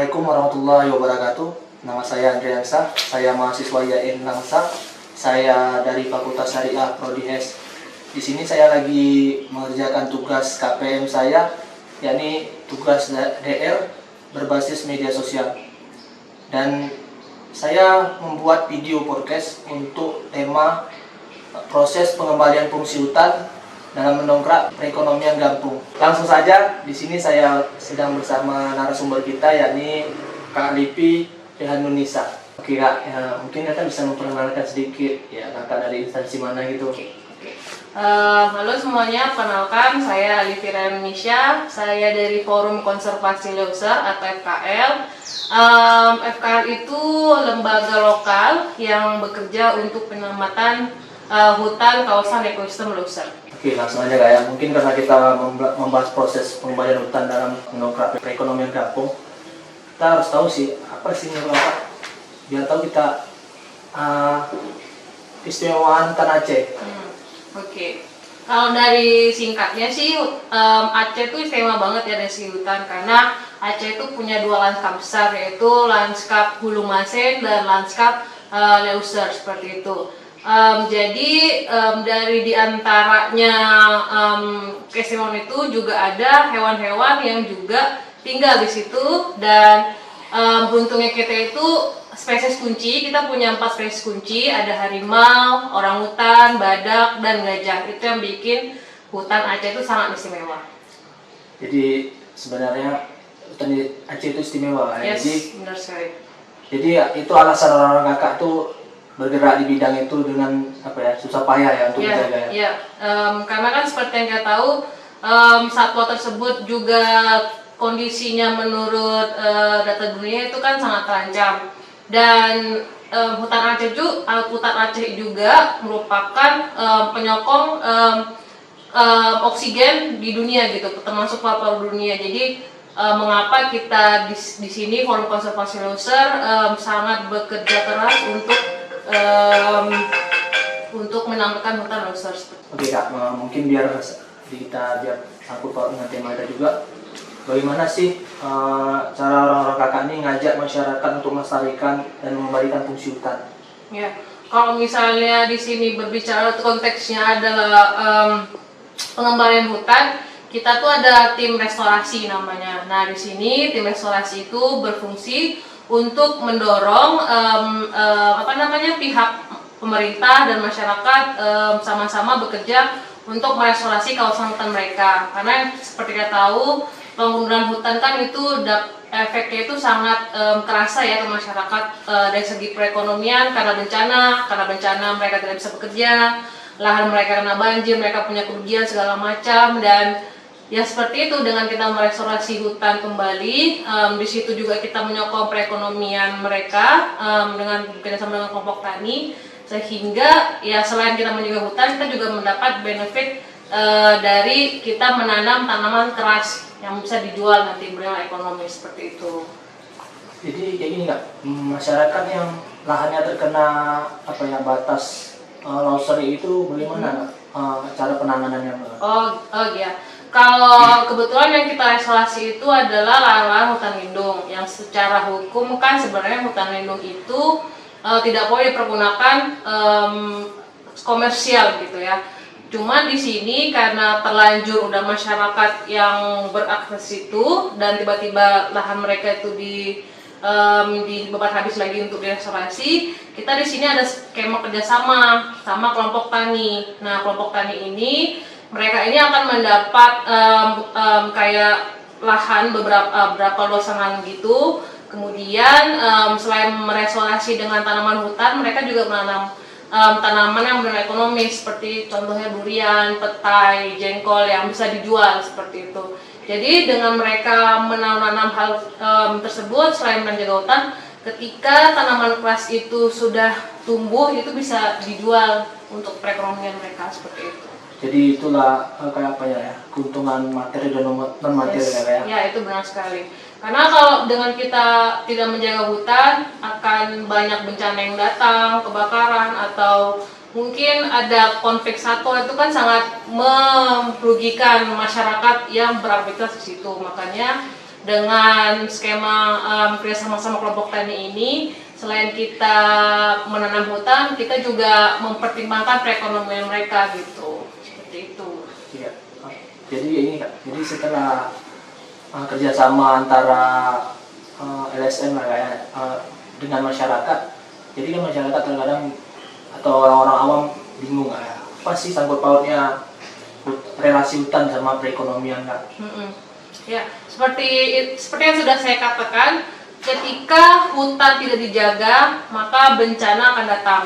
Assalamualaikum warahmatullahi wabarakatuh. Nama saya Andriansa, saya mahasiswa IAIN Langsa. Saya dari Fakultas Syariah Prodi HES. Di sini saya lagi mengerjakan tugas KPM saya, yakni tugas DR berbasis media sosial. Dan saya membuat video podcast untuk tema proses pengembalian fungsi hutan dalam mendongkrak perekonomian kampung. Langsung saja, di sini saya sedang bersama narasumber kita, yakni Kak Lipi Rehanunisa. Oke Kak, ya, mungkin Kakak bisa memperkenalkan sedikit, ya Kakak dari instansi mana gitu. Halo semuanya, kenalkan saya Lipi Rehanunisa. Saya dari Forum Konservasi Leuser atau FKL. FKL itu lembaga lokal yang bekerja untuk penyelamatan hutan kawasan ekosistem Leuser. Oke, langsung aja Kak ya. Mungkin karena kita membahas proses pengembalian hutan dalam mendongkrak perekonomian kampung, kita harus tahu sih apa sih menurut Kak, biar tahu kita keistimewaan hutan Aceh. Oke. Kalau dari singkatnya sih, Aceh itu istimewa banget ya dari segi hutan, karena Aceh itu punya dua lanskap besar, yaitu lanskap Hulu Masen dan lanskap Leuser seperti itu. Jadi dari diantaranya keistimewaan itu juga ada hewan-hewan yang juga tinggal di situ, dan beruntungnya kita itu spesies kunci, kita punya 4 spesies kunci, ada harimau, orangutan, badak, dan gajah. Itu yang bikin hutan Aceh itu sangat istimewa. Jadi sebenarnya hutan Aceh itu istimewa. Yes, Jadi benar sekali. Jadi itu alasan orang-orang Kakak tuh bergerak di bidang itu dengan apa ya, susah payah ya untuk menjaga ya. Iya, karena kan seperti yang kita tahu, satwa tersebut juga kondisinya menurut data dunia itu kan sangat terancam, dan hutan Aceh juga merupakan penyokong oksigen di dunia gitu, termasuk paru-paru dunia. Jadi mengapa kita di sini Forum Konservasi Leuser sangat bekerja keras untuk menampilkan hutan Leuser. Oke Kak, mungkin biar sangkut paut dengan tema kita juga, bagaimana sih cara orang-orang Kakak ini ngajak masyarakat untuk melestarikan dan mengembalikan fungsi hutan? Ya, kalau misalnya di sini berbicara konteksnya adalah pengembalian hutan, kita tuh ada tim restorasi namanya. Nah, di sini tim restorasi itu berfungsi untuk mendorong pihak pemerintah dan masyarakat sama-sama bekerja untuk merestorasi kawasan hutan mereka. Karena seperti kita tahu, penggunaan hutan kan itu efeknya itu sangat kerasa ya ke masyarakat dari segi perekonomian, karena bencana mereka tidak bisa bekerja, lahan mereka kena banjir, mereka punya kerugian segala macam. Dan ya seperti itu, dengan kita merestorasi hutan kembali, di situ juga kita menyokong perekonomian mereka dengan bekerjasama dengan kelompok tani, sehingga ya selain kita menjaga hutan, kita juga mendapat benefit dari kita menanam tanaman keras yang bisa dijual nanti bernilai ekonomi seperti itu. Jadi kayak gini Kak, masyarakat yang lahannya terkena batas leuser itu bagaimana cara penanganannya? Oh iya. Kalau kebetulan yang kita restorasi itu adalah lahan-lahan hutan lindung, yang secara hukum kan sebenarnya hutan lindung itu tidak boleh dipergunakan komersial gitu ya. Cuma di sini karena terlanjur udah masyarakat yang berakses itu, dan tiba-tiba lahan mereka itu dibebat habis lagi untuk direstorasi, kita di sini ada skema kerjasama sama kelompok tani. Nah, kelompok tani ini mereka ini akan mendapat kayak lahan beberapa luasan gitu. Kemudian selain merestorasi dengan tanaman hutan, mereka juga menanam tanaman yang bernilai ekonomis, seperti contohnya durian, petai, jengkol yang bisa dijual seperti itu. Jadi dengan mereka menanam hal tersebut, selain menjaga hutan, ketika tanaman keras itu sudah tumbuh, itu bisa dijual untuk perekonomian mereka seperti itu. Jadi itulah keuntungan materi dan non materi. Yes. Ya. Ya, itu benar sekali. Karena kalau dengan kita tidak menjaga hutan, akan banyak bencana yang datang, kebakaran, atau mungkin ada konflik satwa, itu kan sangat merugikan masyarakat yang beraktivitas di situ. Makanya dengan skema kerjasama sama kelompok tani ini, selain kita menanam hutan, kita juga mempertimbangkan perekonomian mereka gitu, seperti itu. Iya. Jadi ini Kak, jadi setelah kerjasama antara LSM lah ya, dengan masyarakat, jadi kan masyarakat terkadang atau orang-orang awam bingung apa sih sangkut pautnya relasi hutan sama perekonomian Kak? Ya, seperti yang sudah saya katakan, ketika hutan tidak dijaga, maka bencana akan datang.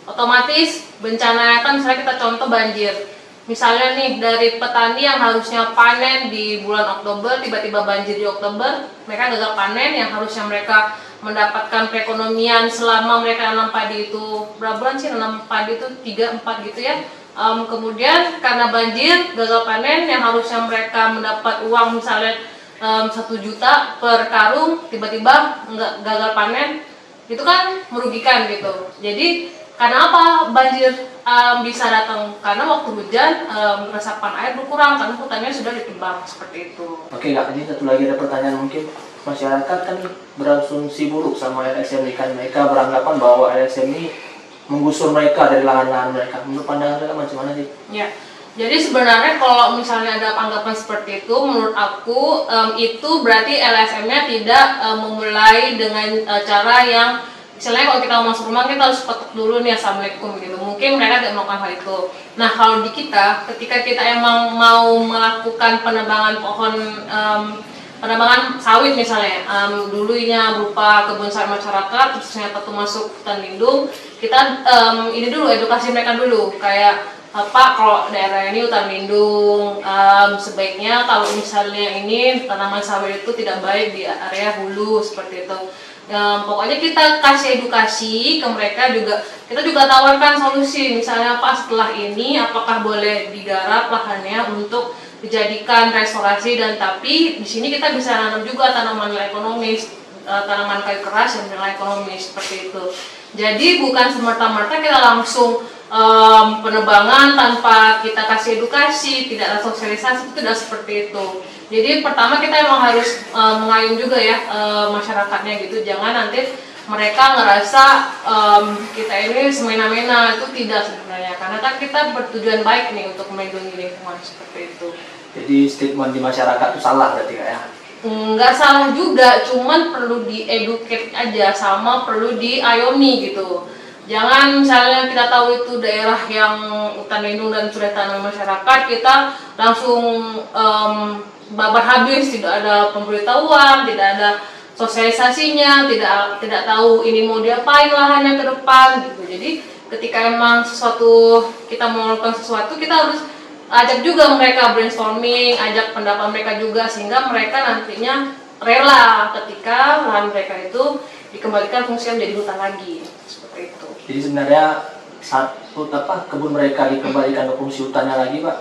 Otomatis bencana kan, misalnya kita contoh banjir. Misalnya nih, dari petani yang harusnya panen di bulan Oktober, tiba-tiba banjir di Oktober, mereka gagal panen, yang harusnya mereka mendapatkan perekonomian selama mereka nanam padi itu, berapa bulan sih nanam padi itu, 3-4 gitu ya. Kemudian karena banjir, gagal panen, yang harusnya mereka mendapat uang misalnya 1 juta per karung, tiba-tiba gagal panen, itu kan merugikan gitu. Jadi karena apa banjir bisa datang? Karena waktu hujan resapan air berkurang karena hutannya sudah ditebang, seperti itu. Oke Kak, ini satu lagi ada pertanyaan, mungkin masyarakat kan berasumsi buruk sama LSM ini kan, mereka beranggapan bahwa LSM ini menggusur mereka dari lahan-lahan mereka. Menurut pandangan Kakak macam mana sih? Ya, jadi sebenarnya kalau misalnya ada anggapan seperti itu, menurut aku itu berarti LSM-nya tidak memulai dengan cara yang misalnya kalau kita mau masuk rumah kita harus ketok dulu nih assalamualaikum gitu. Mungkin mereka tidak melakukan hal itu. Nah kalau di kita, ketika kita emang mau melakukan penebangan pohon, penebangan sawit misalnya, dulunya berupa kebun sawit masyarakat, terus ternyata tuh masuk hutan lindung, kita ini dulu edukasi mereka dulu, kayak Pak, kalau daerah ini hutan lindung, sebaiknya kalau misalnya ini tanaman sawit itu tidak baik di area hulu, seperti itu. Pokoknya kita kasih edukasi ke mereka juga, kita juga tawarkan solusi, misalnya Pak setelah ini apakah boleh digarap lahannya untuk dijadikan restorasi, dan tapi di sini kita bisa nanam juga tanaman nilai ekonomis, tanaman kayu keras yang nilai ekonomis, seperti itu. Jadi bukan semerta-merta kita langsung penebangan tanpa kita kasih edukasi, tidak ada sosialisasi, itu tidak seperti itu. Jadi pertama kita emang harus mengayun juga ya masyarakatnya gitu, jangan nanti mereka ngerasa kita ini semena-mena, itu tidak sebenarnya, karena kan kita bertujuan baik nih untuk melindungi lingkungan, seperti itu. Jadi statement di masyarakat itu salah berarti Kak ya? Nggak salah juga, cuman perlu di-educate aja sama perlu diayomi gitu. Jangan misalnya kita tahu itu daerah yang hutan lindung dan sudah tanam masyarakat, kita langsung babar habis, tidak ada pemberitahuan, tidak ada sosialisasinya, tidak tahu ini mau diapain lahannya ke depan gitu. Jadi ketika emang kita mau melakukan sesuatu, kita harus ajak juga mereka brainstorming, ajak pendapat mereka juga, sehingga mereka nantinya rela ketika lahan mereka itu dikembalikan fungsinya menjadi hutan lagi, seperti itu. Jadi sebenarnya kebun mereka dikembalikan ke fungsi hutannya lagi Pak,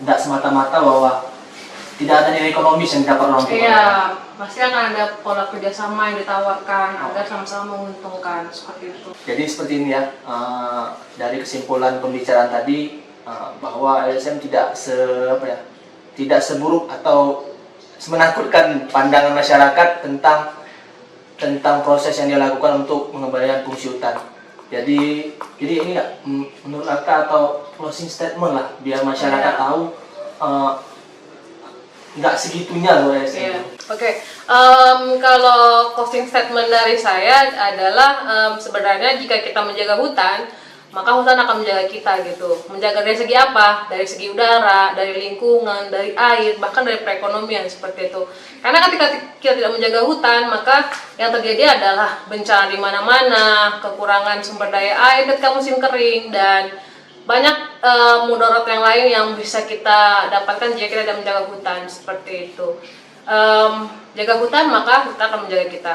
tidak semata-mata bahwa tidak ada nilai ekonomis yang didapat orang tua. Iya, pasti akan ada pola kerjasama yang ditawarkan agar sama-sama menguntungkan, seperti itu. Jadi seperti ini ya, dari kesimpulan pembicaraan tadi, bahwa LSM tidak seburuk atau menakutkan pandangan masyarakat tentang proses yang dilakukan untuk mengembalikan fungsi hutan. Jadi ini nggak menurut Kakak atau closing statement lah, biar masyarakat tahu nggak segitunya loh LSM. Oke. Kalau closing statement dari saya adalah sebenarnya jika kita menjaga hutan, maka hutan akan menjaga kita gitu. Menjaga dari segi apa? Dari segi udara, dari lingkungan, dari air, bahkan dari perekonomian, seperti itu. Karena ketika kita tidak menjaga hutan, maka yang terjadi adalah bencana di mana-mana, kekurangan sumber daya air ketika musim kering, dan banyak mudarat yang lain yang bisa kita dapatkan jika kita tidak menjaga hutan, seperti itu. Jaga hutan, maka hutan akan menjaga kita.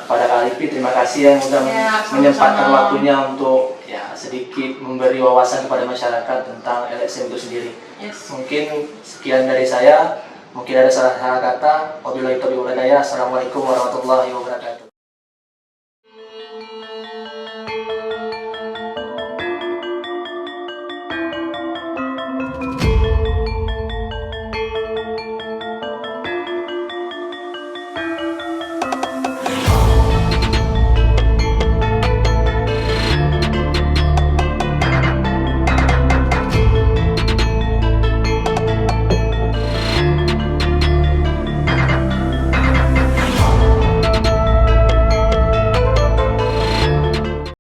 Pada Kak Lipi, terima kasih yang sudah menyempatkan waktunya untuk sedikit memberi wawasan kepada masyarakat tentang LSM itu sendiri. Mungkin sekian dari saya. Mungkin ada salah kata. Wabillahi taufiq wal hidayah. Assalamualaikum warahmatullahi wabarakatuh.